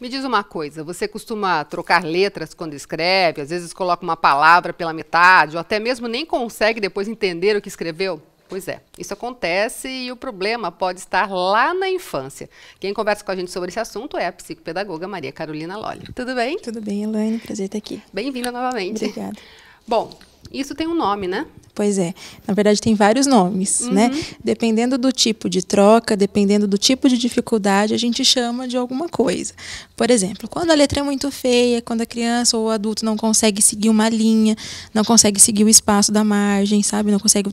Me diz uma coisa, você costuma trocar letras quando escreve? Às vezes coloca uma palavra pela metade, ou até mesmo nem consegue depois entender o que escreveu? Pois é, isso acontece e o problema pode estar lá na infância. Quem conversa com a gente sobre esse assunto é a psicopedagoga Maria Carolina Lolli. Tudo bem? Tudo bem, Elaine? Prazer estar aqui. Bem-vinda novamente. Obrigada. Bom, isso tem um nome, né? Pois é. Na verdade, tem vários nomes, né? Dependendo do tipo de troca, dependendo do tipo de dificuldade, a gente chama de alguma coisa. Por exemplo, quando a letra é muito feia, quando a criança ou o adulto não consegue seguir uma linha, não consegue seguir o espaço da margem, sabe? Não consegue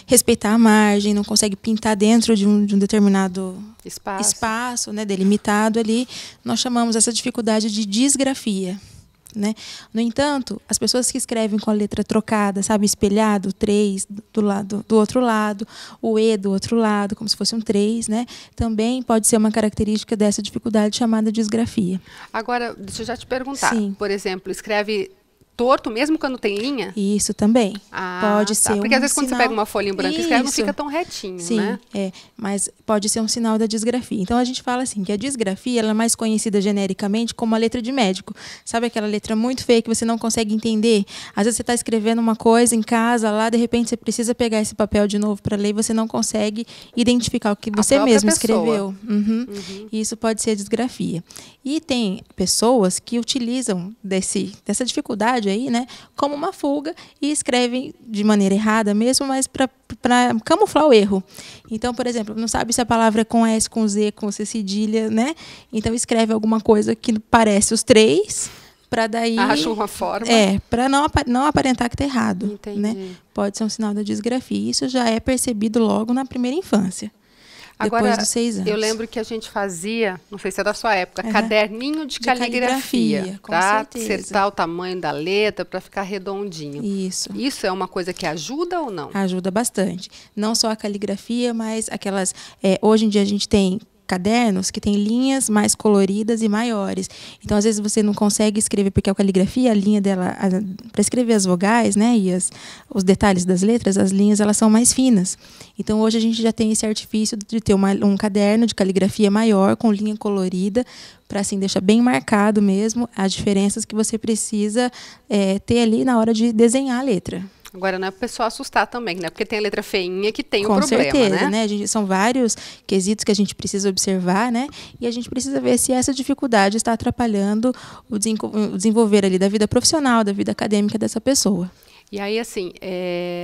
respeitar a margem, não consegue pintar dentro de um determinado espaço, né? Delimitado ali, nós chamamos essa dificuldade de disgrafia. Né? No entanto, as pessoas que escrevem com a letra trocada, sabe, espelhado, 3 do outro lado, o E do outro lado, como se fosse um 3, né? Também pode ser uma característica dessa dificuldade chamada disgrafia. Agora, deixa eu já te perguntar. Sim. Por exemplo, escreve torto mesmo quando tem linha? Isso também. Pode ser Porque às vezes quando sinal... você pega uma folha em branco e escreve, não fica tão retinho, Sim, né? mas pode ser um sinal da disgrafia. Então a gente fala assim, que a disgrafia ela é mais conhecida genericamente como a letra de médico. Sabe aquela letra muito feia que você não consegue entender? Às vezes você está escrevendo uma coisa em casa, lá de repente você precisa pegar esse papel de novo para ler e você não consegue identificar o que você mesmo escreveu. E isso pode ser a disgrafia. E tem pessoas que utilizam dessa dificuldade aí, né, como uma fuga e escrevem de maneira errada mesmo, mas para camuflar o erro. Então, por exemplo, não sabe se a palavra é com S, com Z, com C cedilha, né? Então escreve alguma coisa que parece os 3, para daí... Acha uma forma. Para não aparentar que está errado. Entendi. Né? Pode ser um sinal da disgrafia. Isso já é percebido logo na primeira infância. Agora, depois dos 6 anos. Eu lembro que a gente fazia, não sei se é da sua época, caderninho de caligrafia. Com certeza. Acertar o tamanho da letra para ficar redondinho. Isso. Isso é uma coisa que ajuda ou não? Ajuda bastante. Não só a caligrafia, mas aquelas... hoje em dia a gente tem cadernos que têm linhas mais coloridas e maiores. Então, às vezes, você não consegue escrever, porque a caligrafia, a linha dela, para escrever as vogais, né, e os detalhes das letras, as linhas elas são mais finas. Então, hoje a gente já tem esse artifício de ter um caderno de caligrafia maior, com linha colorida, para assim, deixar bem marcado mesmo as diferenças que você precisa ter ali na hora de desenhar a letra. Agora, não é para o pessoal assustar também, né? Porque tem a letra feinha que tem o Com problema, certeza, né? São vários quesitos que a gente precisa observar, né? E a gente precisa ver se essa dificuldade está atrapalhando o desenvolver ali da vida profissional, da vida acadêmica dessa pessoa. E aí, assim,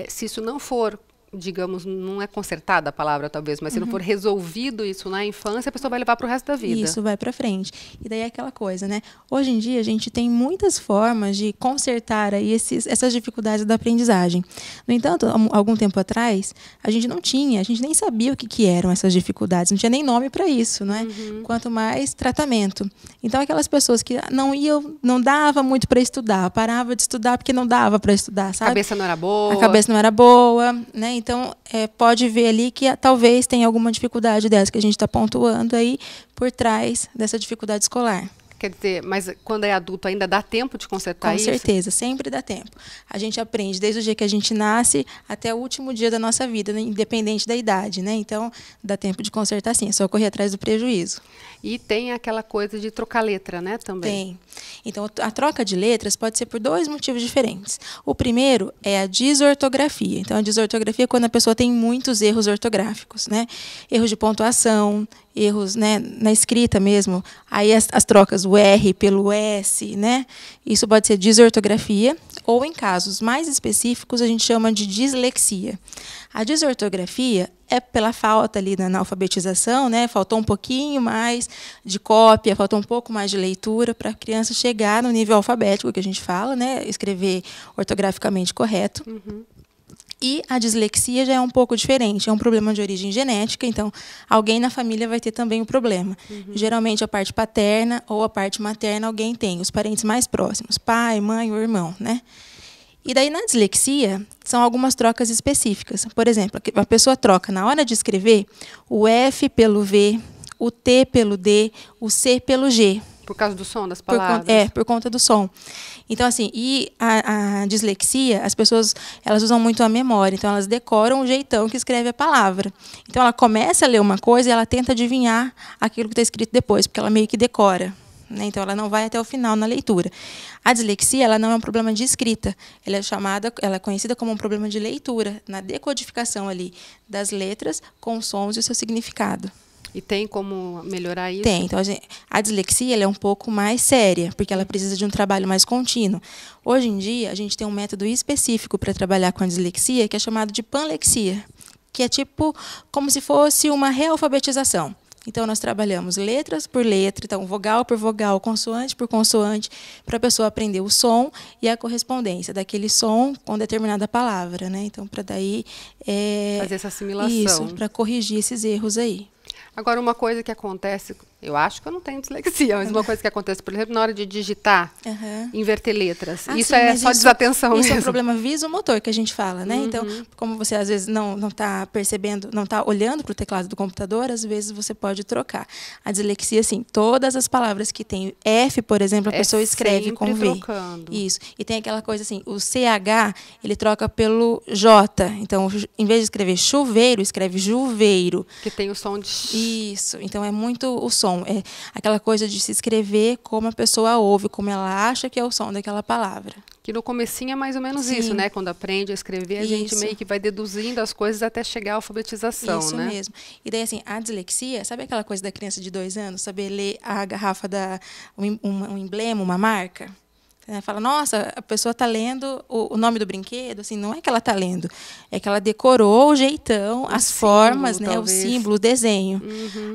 se isso não for, digamos, não é consertada a palavra talvez, mas se não for resolvido isso na infância, a pessoa vai levar para o resto da vida. Isso, vai para frente. E daí é aquela coisa, né? Hoje em dia a gente tem muitas formas de consertar aí essas dificuldades da aprendizagem. No entanto, algum tempo atrás, a gente nem sabia o que eram essas dificuldades, não tinha nem nome para isso, não é? Quanto mais tratamento. Então, aquelas pessoas que não dava muito para estudar, parava de estudar porque não dava para estudar, sabe? A cabeça não era boa. A cabeça não era boa, né? Então, pode ver ali que talvez tenha alguma dificuldade dessa que a gente está pontuando aí por trás dessa dificuldade escolar. Quer dizer, mas quando é adulto ainda dá tempo de consertar isso? Com certeza, sempre dá tempo. A gente aprende desde o dia que a gente nasce até o último dia da nossa vida, né? Independente da idade, né? Então, dá tempo de consertar sim, é só correr atrás do prejuízo. E tem aquela coisa de trocar letra, né, também? Tem. Então, a troca de letras pode ser por 2 motivos diferentes. O primeiro é a desortografia. Então, a desortografia é quando a pessoa tem muitos erros ortográficos, né? Erros de pontuação, erros, né, na escrita mesmo. Aí as trocas, o R pelo S, né? Isso pode ser desortografia. Ou, em casos mais específicos, a gente chama de dislexia. A desortografia é pela falta ali na alfabetização, né? Faltou um pouquinho mais de cópia, faltou um pouco mais de leitura para a criança chegar no nível alfabético que a gente fala, né? Escrever ortograficamente correto. E a dislexia já é um pouco diferente, é um problema de origem genética, então alguém na família vai ter também o problema. Geralmente a parte paterna ou a parte materna alguém tem, os parentes mais próximos, pai, mãe ou irmão, né? E daí, na dislexia, são algumas trocas específicas. Por exemplo, a pessoa troca, na hora de escrever, o F pelo V, o T pelo D, o C pelo G. Por causa do som das palavras? Por conta do som. Então, assim, e a dislexia, as pessoas, elas usam muito a memória. Então, elas decoram o jeitão que escreve a palavra. Então, ela começa a ler uma coisa e ela tenta adivinhar aquilo que está escrito depois, porque ela meio que decora. né? Então, ela não vai até o final na leitura. A dislexia, ela não é um problema de escrita, ela é conhecida como um problema de leitura, na decodificação ali das letras com os sons e o seu significado. E tem como melhorar isso? Tem. Então, a dislexia ela é um pouco mais séria, porque ela precisa de um trabalho mais contínuo. Hoje em dia, a gente tem um método específico para trabalhar com a dislexia, que é chamado de panlexia, que é tipo como se fosse uma realfabetização. Então, nós trabalhamos letras por letra, então vogal por vogal, consoante por consoante, para a pessoa aprender o som e a correspondência daquele som com determinada palavra, né? Então, para daí fazer essa assimilação. Isso, para corrigir esses erros aí. Agora, uma coisa que acontece, eu acho que eu não tenho dislexia, mas uma coisa que acontece, por exemplo, na hora de digitar, inverter letras. Isso sim, é só desatenção mesmo. Isso é um problema visomotor que a gente fala, né? Então, como você às vezes não está percebendo, não está olhando para o teclado do computador, às vezes você pode trocar. A dislexia, assim, todas as palavras que tem F, por exemplo, a pessoa escreve com V. Trocando. Isso. E tem aquela coisa assim, o CH, ele troca pelo J. Então, em vez de escrever chuveiro, escreve juveiro. Que tem o som de... Isso, então é muito o som, é aquela coisa de se escrever como a pessoa ouve, como ela acha que é o som daquela palavra. Que no comecinho é mais ou menos Sim. isso, né? Quando aprende a escrever, a gente meio que vai deduzindo as coisas até chegar à alfabetização, isso né? Isso mesmo. E daí, assim, a dislexia, sabe aquela coisa da criança de 2 anos, saber ler a garrafa, um emblema, uma marca? Fala, nossa, a pessoa está lendo o nome do brinquedo, assim, não é que ela está lendo, é que ela decorou o jeitão, as formas, né, o símbolo, o desenho.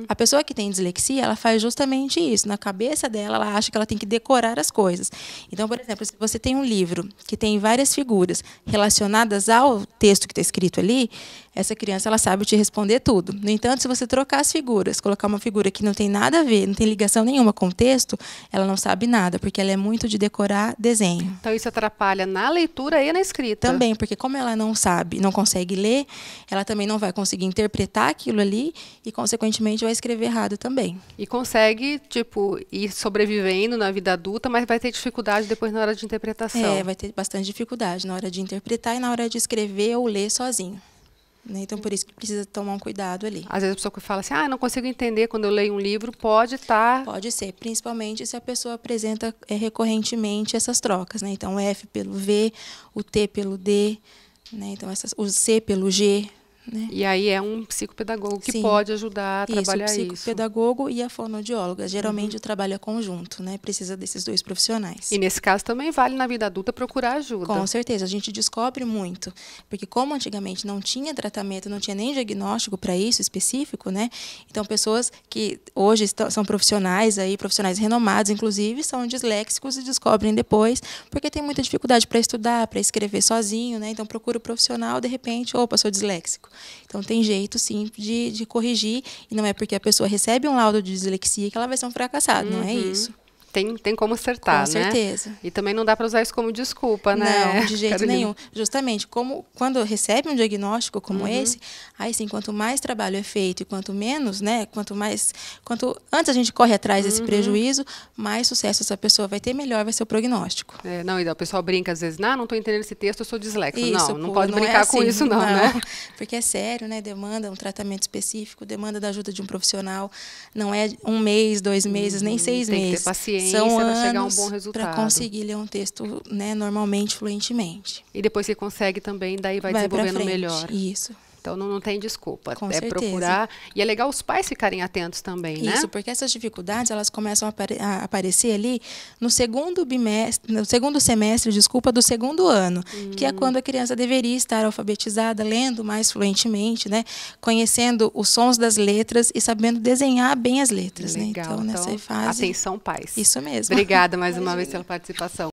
A pessoa que tem dislexia, ela faz justamente isso. Na cabeça dela, ela acha que ela tem que decorar as coisas. Então, por exemplo, se você tem um livro que tem várias figuras relacionadas ao texto que está escrito ali, essa criança ela sabe te responder tudo. No entanto, se você trocar as figuras, colocar uma figura que não tem nada a ver, não tem ligação nenhuma com o texto, ela não sabe nada, porque ela é muito de decorar desenho. Então isso atrapalha na leitura e na escrita. Também, porque como ela não sabe, não consegue ler, ela também não vai conseguir interpretar aquilo ali e, consequentemente, vai escrever errado também. E consegue, tipo, ir sobrevivendo na vida adulta, mas vai ter dificuldade depois na hora de interpretação. Vai ter bastante dificuldade na hora de interpretar e na hora de escrever ou ler sozinho. Então, por isso que precisa tomar um cuidado ali. Às vezes a pessoa que fala assim, não consigo entender quando eu leio um livro, pode estar... Pode ser, principalmente se a pessoa apresenta recorrentemente essas trocas, né? Então, o F pelo V, o T pelo D, né? Então, o C pelo G. Né? E aí é um psicopedagogo que Sim. pode ajudar a trabalhar isso. O psicopedagogo e a fonoaudióloga. Geralmente o trabalho é conjunto, né? Precisa desses 2 profissionais. E nesse caso também vale na vida adulta procurar ajuda. Com certeza, a gente descobre muito. Porque como antigamente não tinha tratamento, não tinha nem diagnóstico para isso específico, né? Então pessoas que hoje são profissionais renomados, inclusive, são disléxicos e descobrem depois, porque tem muita dificuldade para estudar, para escrever sozinho, né? Então procura o profissional, de repente, opa, sou disléxico. Então, tem jeito, sim, de corrigir. E não é porque a pessoa recebe um laudo de dislexia que ela vai ser um fracassado. Não é isso. Tem como acertar, Com né? certeza. E também não dá para usar isso como desculpa, né? Não, de jeito nenhum. Justamente, quando recebe um diagnóstico como esse, aí sim, quanto mais trabalho é feito e quanto menos, né? Quanto antes a gente corre atrás desse prejuízo, mais sucesso essa pessoa vai ter, melhor vai ser o prognóstico. E o pessoal brinca às vezes, não estou entendendo esse texto, eu sou disléxico. Isso, não pode brincar com isso, não, né? Porque é sério, né? Demanda um tratamento específico, demanda da ajuda de um profissional. Não é 1 mês, 2 meses, nem 6 meses. Tem que ter paciência. São para chegar a um anos bom resultado. para conseguir ler um texto, né, normalmente, fluentemente. E depois que consegue também, daí vai desenvolvendo melhor. Isso. Então não tem desculpa, Com é certeza. Procurar. E é legal os pais ficarem atentos também, né? Isso, porque essas dificuldades elas começam a aparecer ali no segundo semestre, do segundo ano, que é quando a criança deveria estar alfabetizada, lendo mais fluentemente, né? Conhecendo os sons das letras e sabendo desenhar bem as letras. Legal. Né? Então, nessa fase. Atenção, pais. Isso mesmo. Obrigada mais uma vez pela participação.